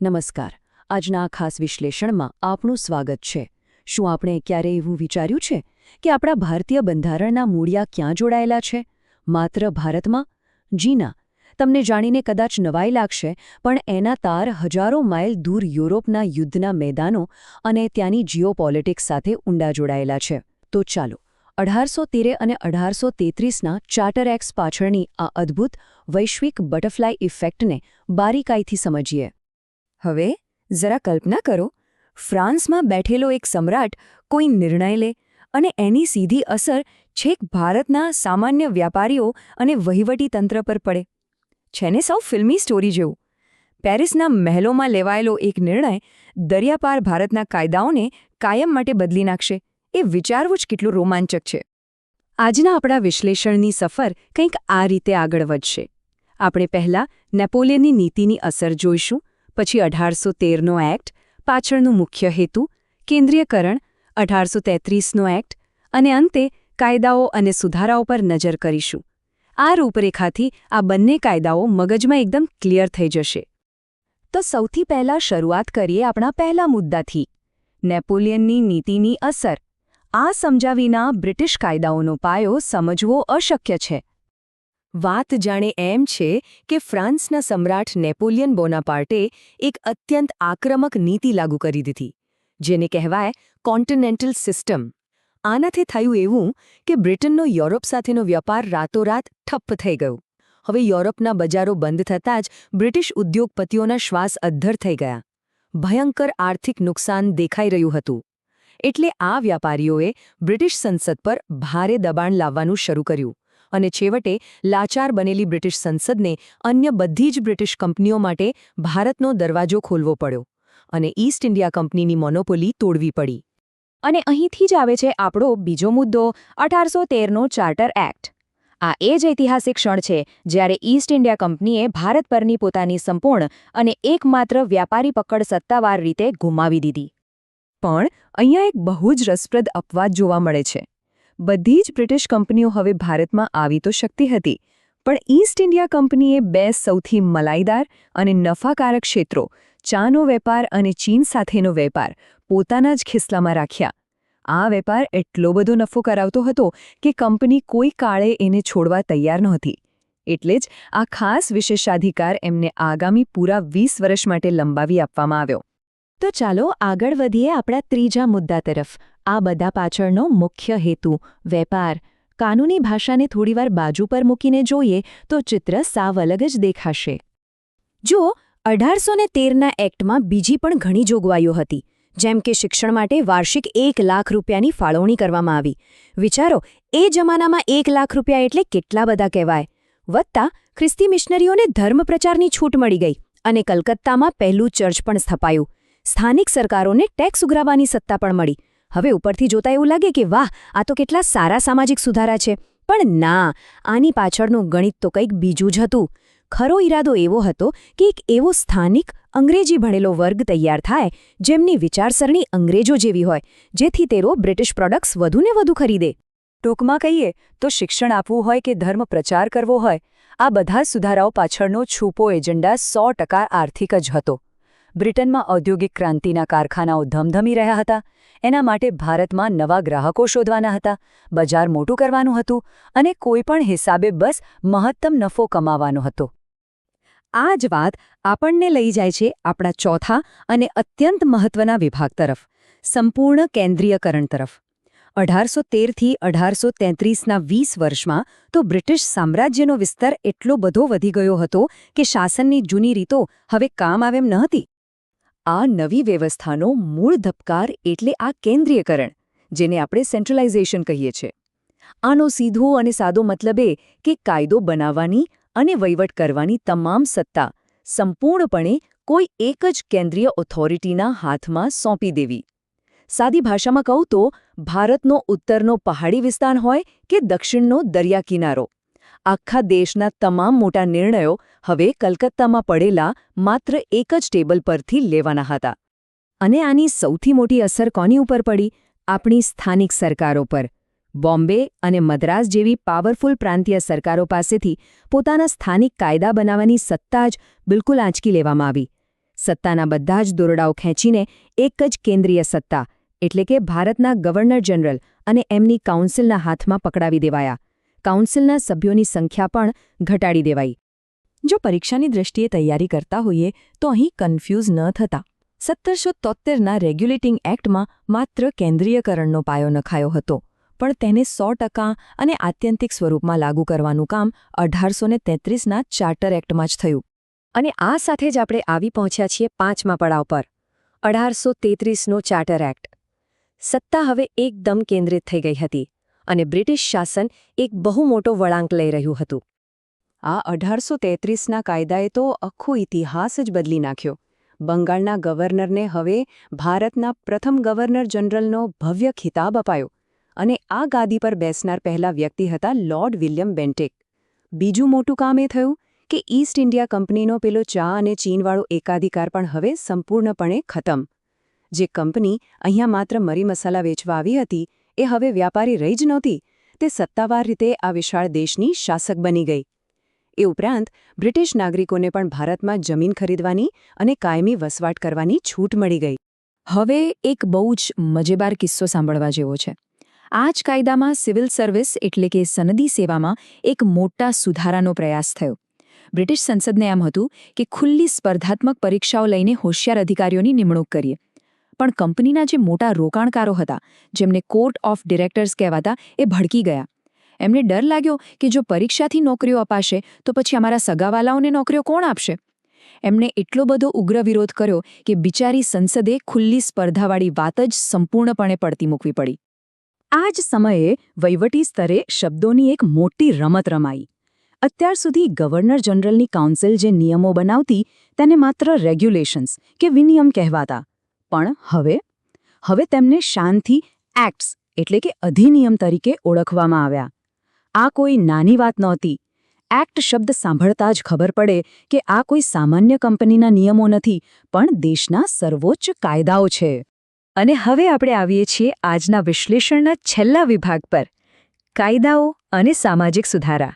નમસ્કાર. આજના આ ખાસ વિશ્લેષણમાં આપનું સ્વાગત છે. શું આપણે ક્યારેય એવું વિચાર્યું છે કે આપણા ભારતીય બંધારણના મૂળિયા ક્યાં જોડાયેલા છે? માત્ર ભારતમાં? જી ના. તમને જાણીને કદાચ નવાઈ લાગશે, પણ એના તાર હજારો માઇલ દૂર યુરોપના યુદ્ધના મેદાનો અને ત્યાંની જીઓપોલિટિક્સ સાથે ઊંડા જોડાયેલા છે. તો ચાલો 1813 અને 1833ના ચાર્ટર એક્ટ્સ પાછળની આ અદ્ભુત વૈશ્વિક બટરફ્લાય ઇફેક્ટને બારીકાઈથી સમજીએ. હવે જરા કલ્પના કરો, ફ્રાન્સમાં બેઠેલો એક સમ્રાટ કોઈ નિર્ણય લે અને એની સીધી અસર છેક ભારતના સામાન્ય વ્યાપારીઓ અને વહીવટીતંત્ર પર પડે. છે ને સૌ ફિલ્મી સ્ટોરી જેવું. પેરિસના મહેલોમાં લેવાયેલો એક નિર્ણય દરિયાપાર ભારતના કાયદાઓને કાયમ માટે બદલી નાખશે. એ વિચારવું જ કેટલું રોમાંચક છે. આજના આપણા વિશ્લેષણની સફર કંઈક આ રીતે આગળ વધશે. આપણે પહેલાં નેપોલિયનની નીતિની અસર જોઈશું, પછી 1813નો એક્ટ, પાછળનું મુખ્ય હેતુ, કેન્દ્રીયકરણ, 1833નો એક્ટ, અને અંતે કાયદાઓ અને સુધારાઓ પર નજર કરીશું. આ રૂપરેખાથી આ બંને કાયદાઓ મગજમાં એકદમ ક્લિયર થઈ જશે. તો સૌથી પહેલાં શરૂઆત કરીએ આપણા પહેલા મુદ્દાથી, નેપોલિયનની નીતિની અસર. આ સમજ્યા વિના બ્રિટિશ કાયદાઓનો પાયો સમજવો અશક્ય છે. વાત જાણે એમ છે કે ફ્રાન્સના સમ્રાટ નેપોલિયન બોનાપાર્ટે એક અત્યંત આક્રમક નીતિ લાગુ કરી દીધી, જેને કહેવાય કોન્ટિનેન્ટલ સિસ્ટમ. આનાથી થયું એવું કે બ્રિટનનો યુરોપ સાથેનો વ્યાપાર રાતોરાત ઠપ્પ થઈ ગયો. હવે યુરોપના બજારો બંધ થતાં જ બ્રિટિશ ઉદ્યોગપતિઓના શ્વાસ અદ્ધર થઈ ગયા. ભયંકર આર્થિક નુકસાન દેખાઈ રહ્યું હતું. એટલે આ વ્યાપારીઓએ બ્રિટિશ સંસદ પર ભારે દબાણ લાવવાનું શરૂ કર્યું. અને છેવટે લાચાર બનેલી બ્રિટિશ સંસદને અન્ય બધી જ બ્રિટિશ કંપનીઓ માટે ભારતનો દરવાજો ખોલવો પડ્યો અને ઈસ્ટ ઇન્ડિયા કંપનીની મોનોપોલી તોડવી પડી. અને અહીંથી જ આવે છે આપણો બીજો મુદ્દો, 1813નો ચાર્ટર એક્ટ. આ એ જ ઐતિહાસિક ક્ષણ છે જ્યારે ઈસ્ટ ઇન્ડિયા કંપનીએ ભારત પરની પોતાની સંપૂર્ણ અને એકમાત્ર વ્યાપારી પકડ સત્તાવાર રીતે ગુમાવી દીધી. પણ અહીંયા એક બહુ જ રસપ્રદ અપવાદ જોવા મળે છે. બધી જ બ્રિટિશ કંપનીઓ હવે ભારતમાં આવી તો શકતી હતી, પણ ઈસ્ટ ઇન્ડિયા કંપનીએ બે સૌથી મલાઈદાર અને નફાકારક ક્ષેત્રો, ચાનો વેપાર અને ચીન સાથેનો વેપાર, પોતાના જ ખિસ્સામાં રાખ્યા. આ વેપાર એટલો બધો નફો કરાવતો હતો કે કંપની કોઈ કાળે એને છોડવા તૈયાર નહોતી. એટલે જ આ ખાસ વિશેષાધિકાર એમને આગામી પૂરા 20 વર્ષ માટે લંબાવી આપવામાં આવ્યો. તો ચાલો આગળ વધીએ આપણા ત્રીજા મુદ્દા તરફ. આ બધા પાછળનો મુખ્ય હેતુ, વેપાર. કાનૂની ભાષાને થોડીવાર બાજુ પર મૂકીને જોઈએ તો ચિત્ર સાવ અલગ જ દેખાશે. જો 1813ના એક્ટમાં બીજી પણ ઘણી જોગવાઈઓ હતી, જેમ કે શિક્ષણ માટે વાર્ષિક 1 લાખ રૂપિયાની ફાળવણી કરવામાં આવી. વિચારો, એ જમાનામાં 1 લાખ રૂપિયા એટલે કેટલા બધા કહેવાય. વત્તા ખ્રિસ્તી મિશનરીઓને ધર્મ પ્રચારની છૂટ મળી ગઈ અને કલકત્તામાં પહેલું ચર્ચ પણ સ્થપાયું. સ્થાનિક સરકારોને ટેક્સ ઉઘરાવવાની સત્તા પણ મળી. હવે ઉપરથી જોતા એવું લાગે કે વાહ, આ તો કેટલા સારા સામાજિક સુધારા છે. પણ ના, આની પાછળનું ગણિત તો કંઈક બીજું જ હતું. ખરો ઈરાદો એવો હતો કે એક એવો સ્થાનિક અંગ્રેજી ભણેલો વર્ગ તૈયાર થાય જેમની વિચારસરણી અંગ્રેજો જેવી હોય, જેથી તેઓ બ્રિટિશ પ્રોડક્ટ્સ વધુને વધુ ખરીદે. ટૂંકમાં કહીએ તો શિક્ષણ આપવું હોય કે ધર્મ પ્રચાર કરવો હોય, આ બધા સુધારાઓ પાછળનો છૂપો એજન્ડા 100% આર્થિક જ હતો. બ્રિટનમાં ઔદ્યોગિક ક્રાંતિના કારખાનાઓ ધમધમી રહ્યા હતા. એના માટે ભારતમાં નવા ગ્રાહકો શોધવાના હતા, બજાર મોટું કરવાનું હતું અને કોઈપણ હિસાબે બસ મહત્તમ નફો કમાવાનો હતો. આ જ વાત આપણને લઈ જાય છે આપણા ચોથા અને અત્યંત મહત્વના વિભાગ તરફ, સંપૂર્ણ કેન્દ્રીયકરણ તરફ. 1813થી 1833ના 20 વર્ષમાં તો બ્રિટિશ સામ્રાજ્યનો વિસ્તાર એટલો બધો વધી ગયો હતો કે શાસનની જૂની રીતો હવે કામ આવે એમ ન હતી. આ નવી વ્યવસ્થાનો મૂળ ધબકાર એટલે આ કેન્દ્રીયકરણ, જેને આપણે સેન્ટ્રલાઇઝેશન કહીએ છીએ. આનો સીધો અને સાદો મતલબ એ કે કાયદો બનાવવાની અને વહીવટ કરવાની તમામ સત્તા સંપૂર્ણપણે કોઈ એક જ કેન્દ્રીય ઓથોરિટીના હાથમાં સોંપી દેવી. સાદી ભાષામાં કહું તો ભારતનો ઉત્તરનો પહાડી વિસ્તાર હોય કે દક્ષિણનો દરિયા કિનારો, આખા દેશના તમામ મોટા નિર્ણયો હવે કલકત્તામાં પડેલા માત્ર એક જ ટેબલ પરથી લેવાના હતા. અને આની સૌથી મોટી અસર કોની ઉપર પડી? આપણી સ્થાનિક સરકારો પર. બોમ્બે અને મદ્રાસ જેવી પાવરફુલ પ્રાંતીય સરકારો પાસેથી પોતાના સ્થાનિક કાયદા બનાવવાની સત્તા જ બિલકુલ આંચકી લેવામાં આવી. સત્તાના બધા જ દોરડાઓ ખેંચીને એક જ કેન્દ્રીય સત્તા એટલે કે ભારતના ગવર્નર જનરલ અને એમની કાઉન્સિલના હાથમાં પકડાવી દેવાયા. કાઉન્સિલના સભ્યોની સંખ્યા પણ ઘટાડી દેવાઈ. જો પરીક્ષાની દૃષ્ટિએ તૈયારી કરતા હોઈએ તો અહીં કન્ફ્યુઝ ન થતા. 1773ના રેગ્યુલેટિંગ એક્ટમાં માત્ર કેન્દ્રીયકરણનો પાયો નખાયો હતો, પણ તેને 100% અને આત્યંતિક સ્વરૂપમાં લાગુ કરવાનું કામ 1833ના ચાર્ટર એક્ટમાં જ થયું. અને આ સાથે જ આપણે આવી પહોંચ્યા છીએ 5મા પડાવ પર, 1833નો ચાર્ટર એક્ટ. સત્તા હવે એકદમ કેન્દ્રિત થઈ ગઈ હતી અને બ્રિટિશ શાસન એક બહુ મોટો વળાંક લઈ રહ્યું હતું. આ 1833ના કાયદાએ તો આખો ઇતિહાસ જ બદલી નાખ્યો. બંગાળના ગવર્નરને હવે ભારતના પ્રથમ ગવર્નર જનરલનો ભવ્ય ખિતાબ અપાયો અને આ ગાદી પર બેસનાર પહેલા વ્યક્તિ હતા લોર્ડ વિલિયમ બેન્ટિક. બીજું મોટું કામ એ થયું કે ઈસ્ટ ઇન્ડિયા કંપનીનો પેલો ચા અને ચીનવાળો એકાધિકાર પણ હવે સંપૂર્ણપણે ખતમ. જે કંપની અહીંયા માત્ર મરી મસાલા વેચવા આવી હતી એ હવે વ્યાપારી રહી જ નહોતી, તે સત્તાવાર રીતે આ વિશાળ દેશની શાસક બની ગઈ. એ ઉપરાંત બ્રિટિશ નાગરિકોને પણ ભારતમાં જમીન ખરીદવાની અને કાયમી વસવાટ કરવાની છૂટ મળી ગઈ. હવે એક બહુ જ મજેદાર કિસ્સો સાંભળવા જેવો છે. આ જ કાયદામાં સિવિલ સર્વિસ એટલે કે સનદી સેવામાં એક મોટા સુધારાનો પ્રયાસ થયો. બ્રિટિશ સંસદને એમ હતું કે ખુલ્લી સ્પર્ધાત્મક પરીક્ષાઓ લઈને હોશિયાર અધિકારીઓની નિમણૂક કરીએ. પણ કંપનીના જે મોટા રોકાણકારો હતા, જેમને કોર્ટ ઓફ ડિરેક્ટર્સ કહેવાતા, એ ભડકી ગયા. એમને ડર લાગ્યો કે જો પરીક્ષાથી નોકરીઓ અપાશે તો પછી અમારા સગાવાલાઓને નોકરીઓ કોણ આપશે? એમણે એટલો બધો ઉગ્ર વિરોધ કર્યો કે બિચારી સંસદે ખુલ્લી સ્પર્ધાવાળી વાત જ સંપૂર્ણપણે પડતી મૂકવી પડી. આ જ સમયે વહીવટી સ્તરે શબ્દોની એક મોટી રમત રમાઈ. અત્યાર સુધી ગવર્નર જનરલની કાઉન્સિલ જે નિયમો બનાવતી તેને માત્ર રેગ્યુલેશન્સ કે વિનિયમ કહેવાતા, પણ હવે તેમને શાનથી એક્ટ્સ એટલે કે અધિનિયમ તરીકે ઓળખવામાં આવ્યા. આ કોઈ નાની વાત નહોતી. એક્ટ શબ્દ સાંભળતા જ ખબર પડે કે આ કોઈ સામાન્ય કંપનીના નિયમો નથી, પણ દેશના સર્વોચ્ચ કાયદાઓ છે. અને હવે આપણે આવીએ છીએ આજના વિશ્લેષણના છેલ્લા વિભાગ પર, કાયદાઓ અને સામાજિક સુધારા.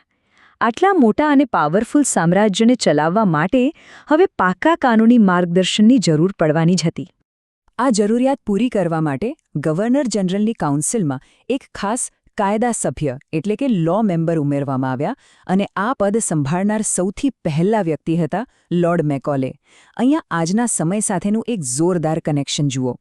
આટલા મોટા અને પાવરફુલ સામ્રાજ્યને ચલાવવા માટે હવે પાકા કાનૂની માર્ગદર્શનની જરૂર પડવાની જ હતી. આ જરૂરિયાત પૂરી કરવા માટે ગવર્નર જનરલની કાઉન્સિલમાં એક ખાસ કાયદા સભ્ય એટલે કે લો મેમ્બર ઉમેરવામાં આવ્યા અને આ પદ સંભાળનાર સૌથી પહેલા વ્યક્તિ હતા લોર્ડ મેકોલે. અહીંયા આજના સમય સાથેનું એક જોરદાર કનેક્શન જુઓ.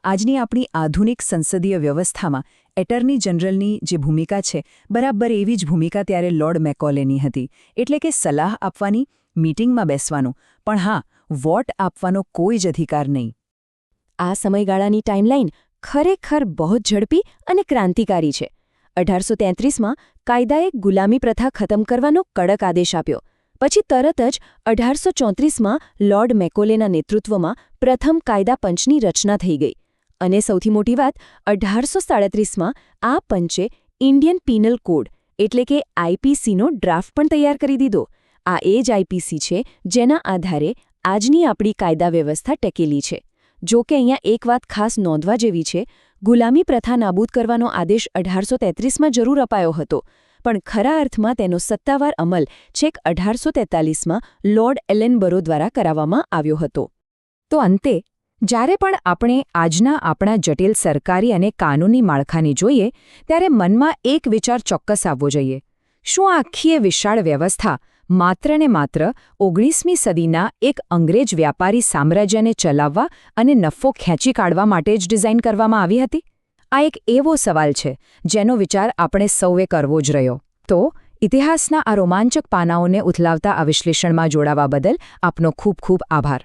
આજની આપણી આધુનિક સંસદીય વ્યવસ્થામાં એટર્ની જનરલની જે ભૂમિકા છે, બરાબર એવી જ ભૂમિકા ત્યારે લોર્ડ મેકોલેની હતી. એટલે કે સલાહ આપવાની, મીટિંગમાં બેસવાનું, પણ હા, વોટ આપવાનો કોઈ જ અધિકાર નહીં. આ સમયગાળાની ટાઈમલાઈન ખરેખર બહુ ઝડપી અને ક્રાંતિકારી છે. 1833માં કાયદાએ ગુલામી પ્રથા ખતમ કરવાનો કડક આદેશ આપ્યો. પછી તરત જ 1834માં લોર્ડ મેકોલેના નેતૃત્વમાં પ્રથમ કાયદા પંચની રચના થઈ ગઈ. અને સૌથી મોટી વાત, 1837માં આ પંચે ઇન્ડિયન પીનલ કોડ એટલે કે આઈપીસીનો ડ્રાફ્ટ પણ તૈયાર કરી દીધો. આ એ જ આઈપીસી છે જેના આધારે આજની આપણી કાયદા વ્યવસ્થા ટકેલી છે. જો કે અહીંયા એક વાત ખાસ નોંધવા જેવી છે, ગુલામી પ્રથા નાબૂદ કરવાનો આદેશ 1833માં જરૂર અપાયો હતો, પણ ખરા અર્થમાં તેનો સત્તાવાર અમલ છેક 1843માં લોર્ડ એલેનબરો દ્વારા કરાવવામાં આવ્યો હતો. તો અંતે, જ્યારે પણ આપણે આજના આપણા જટિલ સરકારી અને કાનૂની માળખાને જોઈએ, ત્યારે મનમાં એક વિચાર ચોક્કસ આવવો જોઈએ. શું આ આખી વિશાળ વ્યવસ્થા માત્ર ને માત્ર 19મી સદીના એક અંગ્રેજ વ્યાપારી સામ્રાજ્યને ચલાવવા અને નફો ખેંચી કાઢવા માટે જ ડિઝાઇન કરવામાં આવી હતી? આ એક એવો સવાલ છે જેનો વિચાર આપણે સૌએ કરવો જ રહ્યો. તો ઇતિહાસના આ રોમાંચક પાનાઓને ઉથલાવતા આ વિશ્લેષણમાં જોડાવા બદલ આપનો ખૂબ ખૂબ આભાર.